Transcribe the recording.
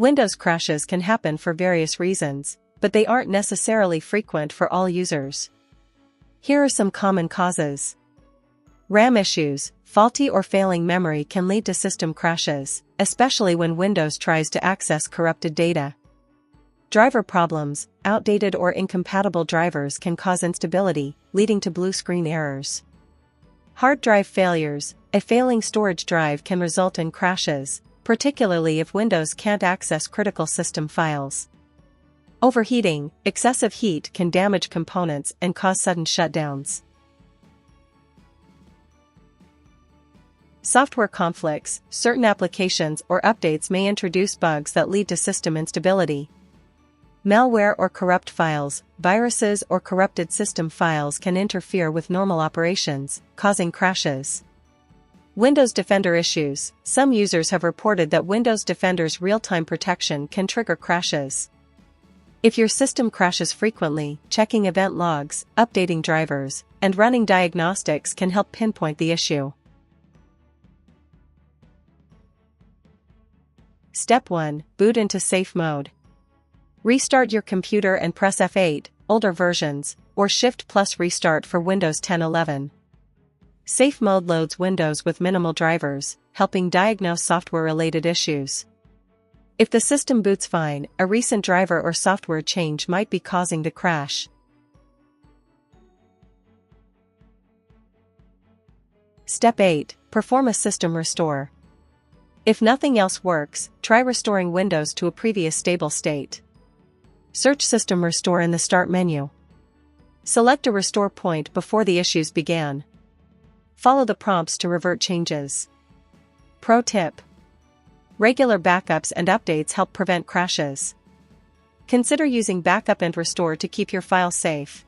Windows crashes can happen for various reasons, but they aren't necessarily frequent for all users. Here are some common causes. RAM issues. Faulty or failing memory can lead to system crashes, especially when Windows tries to access corrupted data. Driver problems. Outdated or incompatible drivers can cause instability, leading to blue screen errors. Hard drive failures. A failing storage drive can result in crashes, particularly if Windows can't access critical system files. Overheating. Excessive heat can damage components and cause sudden shutdowns. Software conflicts. Certain applications or updates may introduce bugs that lead to system instability. Malware or corrupt files. Viruses or corrupted system files can interfere with normal operations, causing crashes. Windows Defender issues. Some users have reported that Windows Defender's real-time protection can trigger crashes. If your system crashes frequently, checking event logs, updating drivers, and running diagnostics can help pinpoint the issue. Step 1. Boot into safe mode. Restart your computer and press F8, older versions, or Shift plus Restart for Windows 10-11. Safe mode loads Windows with minimal drivers, helping diagnose software-related issues. If the system boots fine, a recent driver or software change might be causing the crash. Step 8. Perform a system restore. If nothing else works, try restoring Windows to a previous stable state. Search System Restore in the Start menu. Select a restore point before the issues began. Follow the prompts to revert changes. Pro tip: regular backups and updates help prevent crashes. Consider using backup and restore to keep your files safe.